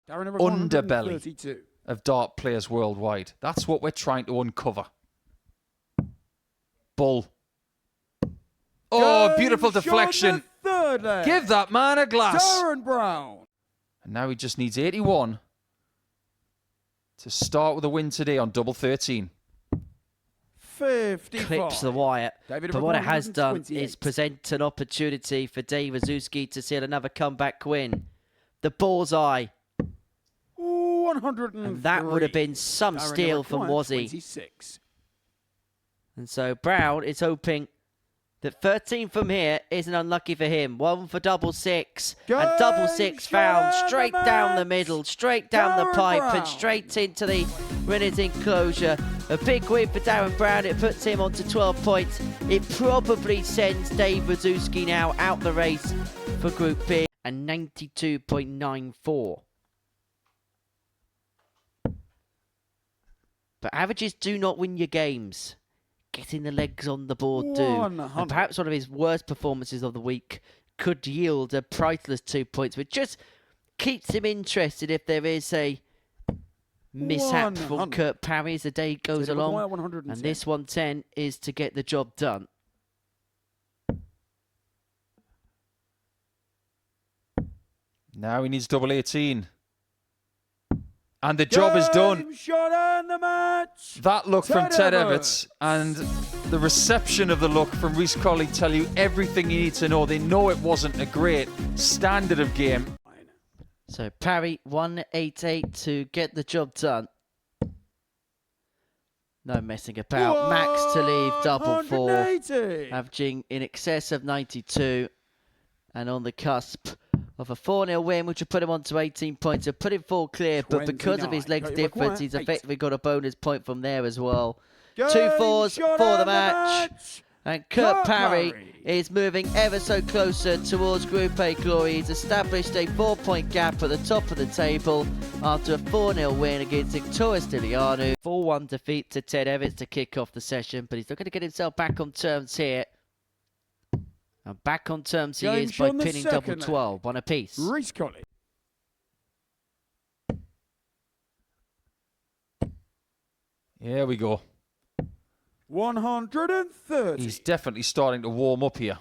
underbelly of dart players worldwide. That's what we're trying to uncover. Bull. Oh, beautiful deflection. Give that man a glass. Brown. And now he just needs 81 to start with a win today on double 13. 55. Clips the wire. David, But what it has done 128. is present an opportunity for Dave Wawrzewski to seal another comeback win. The bullseye. 103. And that would have been some Darren steal from required Wazzy. 26. And so Brown is hoping that 13 from here isn't unlucky for him. 1 for double 6. And double 6 found straight down the middle, straight down the pipe and straight into the winner's enclosure. A big win for Darren Brown. It puts him on to 12 points. It probably sends Dave Wawrzewski now out the race for Group B. And 92.94. But averages do not win your games. Getting the legs on the board do. And perhaps one of his worst performances of the week could yield a priceless 2 points, which just keeps him interested if there is a mishap from Kurt Parry as the day goes along. And this 110 is to get the job done. Now he needs double 18. And the job is done. That look from Ted Evets and the reception of the look from Rhys Colley tell you everything you need to know. They know it wasn't a great standard of game. So Parry 188 to get the job done. No messing about. Max to leave double 4, averaging in excess of 92 and on the cusp of a 4-0 win, which will put him on to 18 points. He'll put him full clear, but because of his legs difference, he's effectively got a bonus point from there as well. 2 4s for the match. And Kurt Parry is moving ever so closer towards Group A glory. He's established a 4-point gap at the top of the table after a 4-0 win against Victoria Stylianou. 4-1 defeat to Ted Evets to kick off the session, but he's looking to get himself back on terms here. And back on terms he is by pinning double 12, one apiece. Rhys Colley. Here we go. 130. He's definitely starting to warm up here.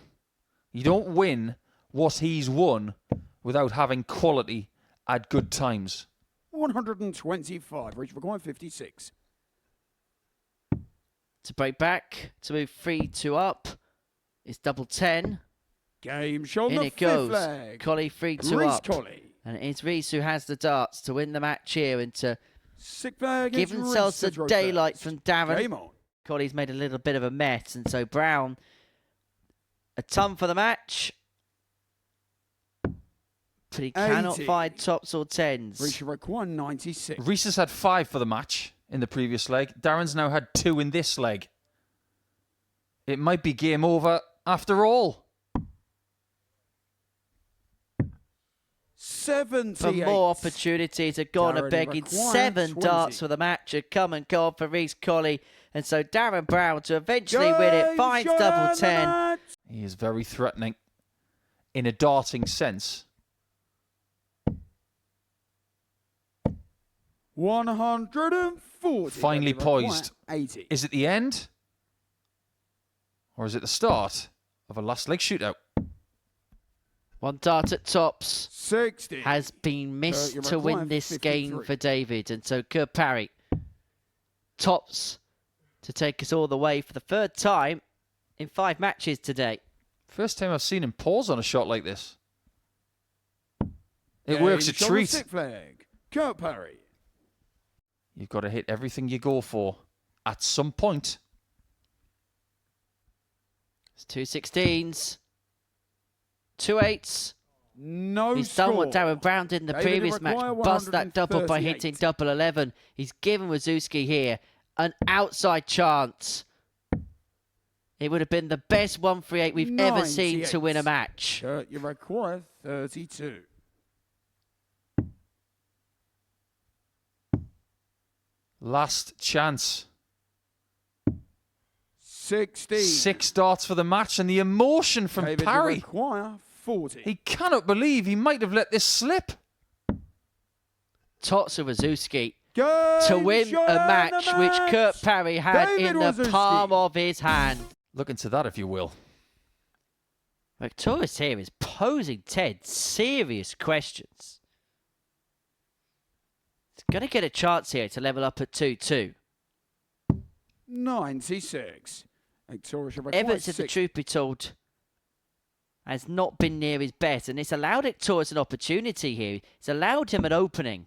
You don't win what he's won without having quality at good times. 125. Reach required 56. To break back, to move 3-2 up. It's double 10. Game shown. In it goes. Colley 3-2 up. Colley. And it's Rhys who has the darts to win the match here and to give Give themselves some daylight from Darren. Game on. Colley's made a little bit of a mess, and so Brown, a ton for the match. But he cannot 80. find tops or tens. Reach required 96. Rhys has had 5 for the match in the previous leg. Darren's now had 2 in this leg. It might be game over after all. 78. For more opportunities have gone Darren begging. required 7 20. darts for the match have come and gone for Rhys Colley. And so Darren Brown to eventually win it finds double 10. He is very threatening in a darting sense. 140. Finally poised. 80. Is it the end? Or is it the start of a last leg shootout? 1 dart at tops 60. has been missed You to win require this 53. game for David. And so Kurt Parry tops to take us all the way for the 3rd time in 5 matches today. First time I've seen him pause on a shot like this. It works a treat. Sick flag. Kurt Parry. You've got to hit everything you go for at some point. It's 2 16s, 2 8s. No He's score. done what Darren Brown did in the David previous match. require Bust that double by 138. hitting double 11. He's given Wawrzewski here an outside chance. It would have been the best 138 we've ever seen to win a match. Kurt, you require 32. Last chance. 16. 6 darts for the match, and the emotion from David, Parry. you require 40. He cannot believe he might have let this slip. Tots and Wawrzewski to win a match which Kurt Parry had in the palm of his hand. Look into that, if you will. Victorious here is posing Ted serious questions. He's going to get a chance here to level up at 2-2. 96. Evets, if the truth be told, has not been near his best, and it's allowed Victorious an opportunity here. It's allowed him an opening.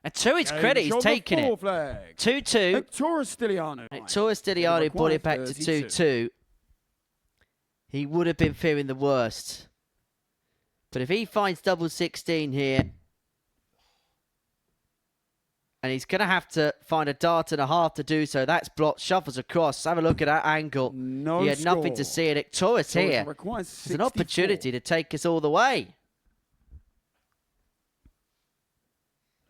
And to his credit, he's taken it. 2-2. Victorious Stylianou. Victorious Stylianou brought it back to 2-2. He would have been fearing the worst. But if he finds double 16 here, and he's going to have to find a dart and a half to do so. That's blocked, shuffles across. Have a look at that angle. He had nothing to see. And Victorious here has an opportunity to take us all the way.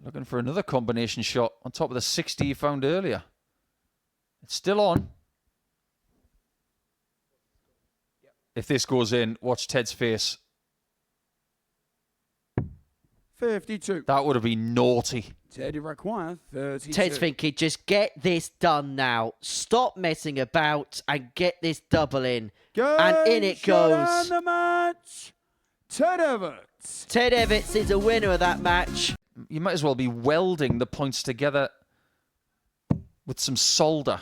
Looking for another combination shot on top of the 60 he found earlier. It's still on. If this goes in, watch Ted's face. 52. That would have been naughty. Ted require 32. Ted's thinking, just get this done now. Stop messing about and get this double in. And in it goes. The match. Ted Evets. Ted Evets is a winner of that match. You might as well be welding the points together with some solder.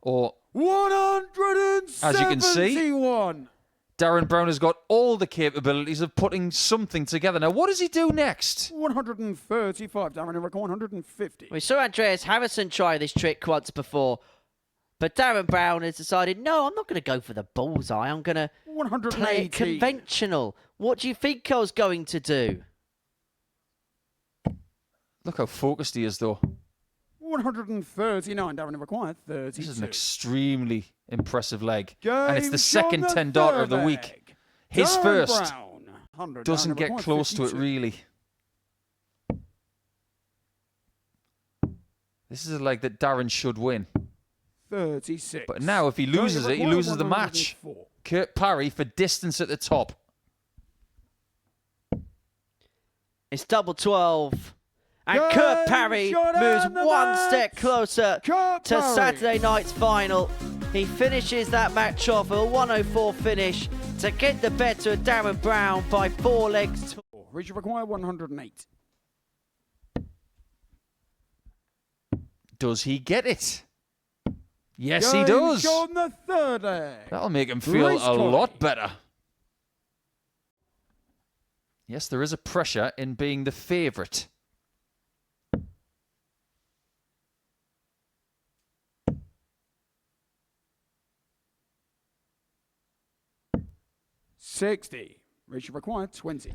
Or, 171. as you can see, Darren Brown has got all the capabilities of putting something together. Now, what does he do next? 135. Darren record 150. We saw Andreas Harrison try this trick once before. But Darren Brown has decided, no, I'm not going to go for the bullseye. I'm going to play it conventional. What do you think I was going to do? Look how focused he is, though. 139. Darren required 32. This is an extremely impressive leg. And it's the second 10-darter of the week. His Darren first Brown, doesn't get close to it, really. This is a leg that Darren should win. 36. But now, if he loses it, he loses the match. Kurt Parry for distance at the top. It's double 12. And Kurt Parry moves one step closer to Saturday night's final. He finishes that match off with a 104 finish to get the better of Darren Brown by 4 legs. Reach require 108. Does he get it? Yes, he does. On the third leg. That'll make him feel a lot better. Yes, there is a pressure in being the favourite. Reach required 20.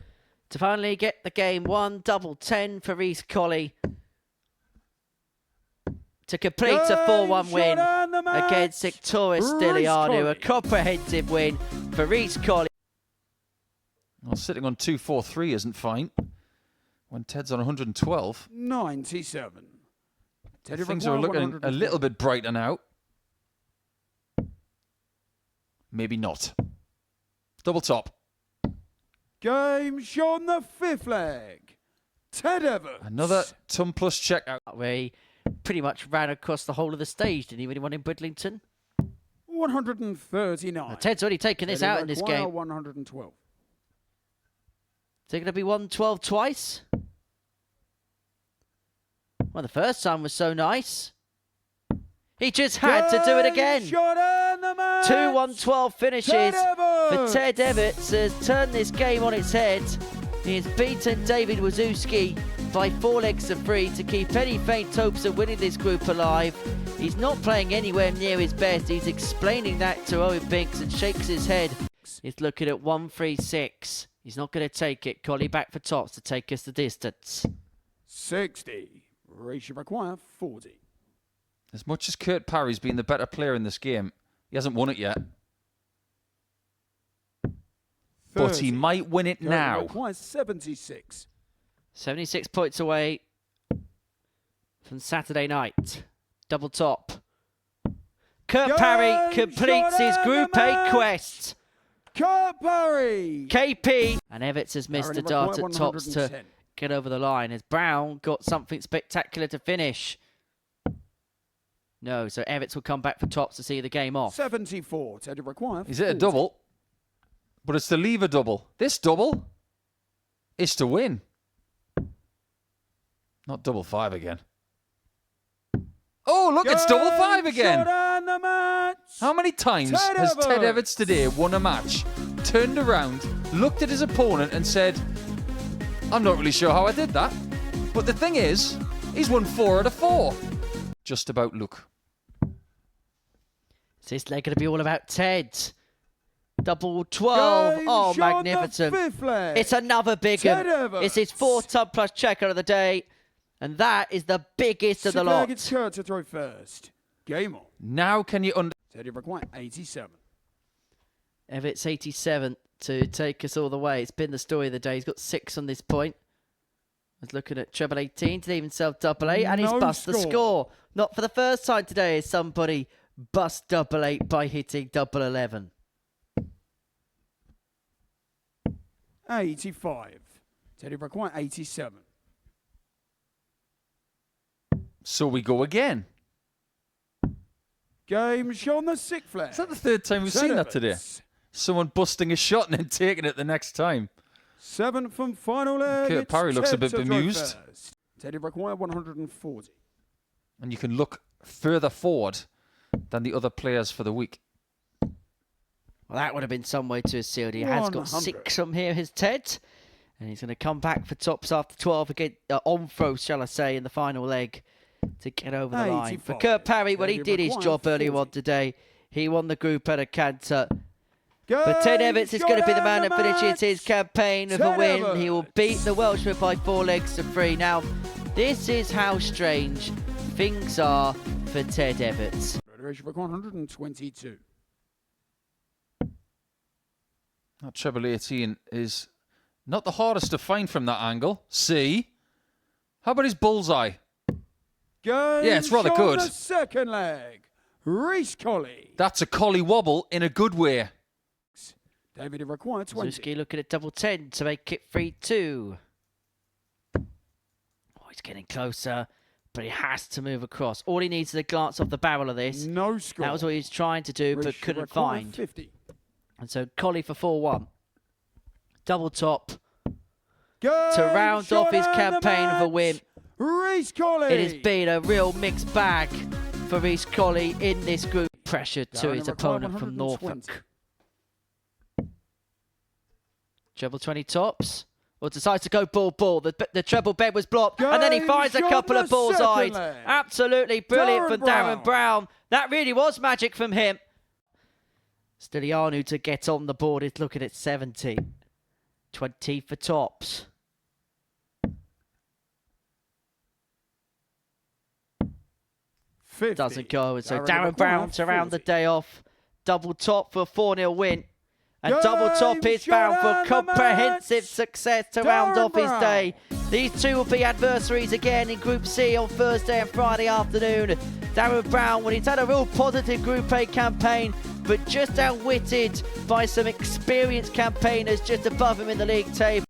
To finally get the game won, double 10 for Colley to complete a 4-1 win against Victorious Stylianou. A comprehensive win for Colley. Well, sitting on 243 isn't fine when Ted's on 112. 97. Things are looking a little bit brighter now. Maybe not. Double top. Game on the fifth leg. Ted Evets. Another ton plus check out. Where he pretty much ran across the whole of the stage, didn't he, when he won in Bridlington? 139. Now, Ted's already taken this out in this game. 112. Is it going to be 112 twice? Well, the first time was so nice. He just had to do it again. 2 112 finishes for Ted Evets. Has turned this game on its head. He has beaten David Wawrzewski by 4 legs to 3 to keep any faint hopes of winning this group alive. He's not playing anywhere near his best. He's explaining that to Owen Binks and shakes his head. He's looking at 136. He's not going to take it. Colley back for tops to take us the distance. 60. Ratio require 40. As much as Kurt Parry's been the better player in this game, he hasn't won it yet. 30. But he might win it now. Requires 76. 76 points away from Saturday night. Double top. Kurt Parry completes his Group A quest. Parry. KP. And Evets has missed Parry a dart required at tops to 110. get over the line. As Brown got something spectacular to finish. No, so Evets will come back for tops to see the game off. 74. Teddy require. Is it a 40. double? But it's to leave a double. This double is to win. Not double 5 again. Oh, look, it's double 5 again. How many times has Ted Evets today won a match, turned around, looked at his opponent and said, I'm not really sure how I did that. But the thing is, he's won 4 out of 4. Just about luck. Is this leg going to be all about Ted? Double 12. Oh, magnificent. It's another big one. It's his 4th tub plus checker of the day. And that is the biggest of the lot. It's Kurt to throw first. Game on. Now can you Teddy require 87. Evets 87 to take us all the way. It's been the story of the day. He's got 6 on this point. He's looking at treble 18 to leave himself double 8. And he's bust the score. Not for the first time today has somebody bust double 8 by hitting double 11. 85. Teddy require 87. So we go again. Game shown the 6th flag. Is that the 3rd time we've seen that today? Someone busting a shot and then taking it the next time. 7th and final leg. Okay, Parry looks a bit bemused. Teddy require 140. And you can look further forward than the other players for the week. Well, that would have been some way to have sealed. He has got 6 from here, his Ted. And he's going to come back for tops after 12 again, on throw, shall I say, in the final leg to get over the line. For Kurt Parry, well, he did his job earlier on today. He won the group at a canter. But Ted Evets is going to be the man that finishes his campaign with a win. He will beat the Welshman by 4 legs to 3. Now, this is how strange things are for Ted Evets. Federation for 122. That treble 18 is not the hardest to find from that angle. See? How about his bullseye? Yeah, it's rather good. The 2nd leg. Colley. That's a Colley wobble in a good way. David required 20. Wawrzewski looking at double 10 to make it 3-2. Oh, he's getting closer, but he has to move across. All he needs is a glance off the barrel of this. No score. That was what he was trying to do, but couldn't find. 50. And so Colley for 4-1. Double top to round off his campaign with a win. Colley. It has been a real mixed bag for Colley in this group. Pressure to his opponent from Norfolk. Treble 20 tops. Well, decides to go ball. The treble bed was blocked. And then he finds a couple of bullseyes. Absolutely brilliant from Darren Brown. That really was magic from him. Stylianou to get on the board is looking at 70. 20 for tops. 50. Doesn't go. And so Darren Brown to round the day off. Double top for a 4-0 win. And double top is bound for comprehensive success to round off his day. These two will be adversaries again in Group C on Thursday and Friday afternoon. Darren Brown, when he's had a real positive Group A campaign, but just outwitted by some experienced campaigners just above him in the league table.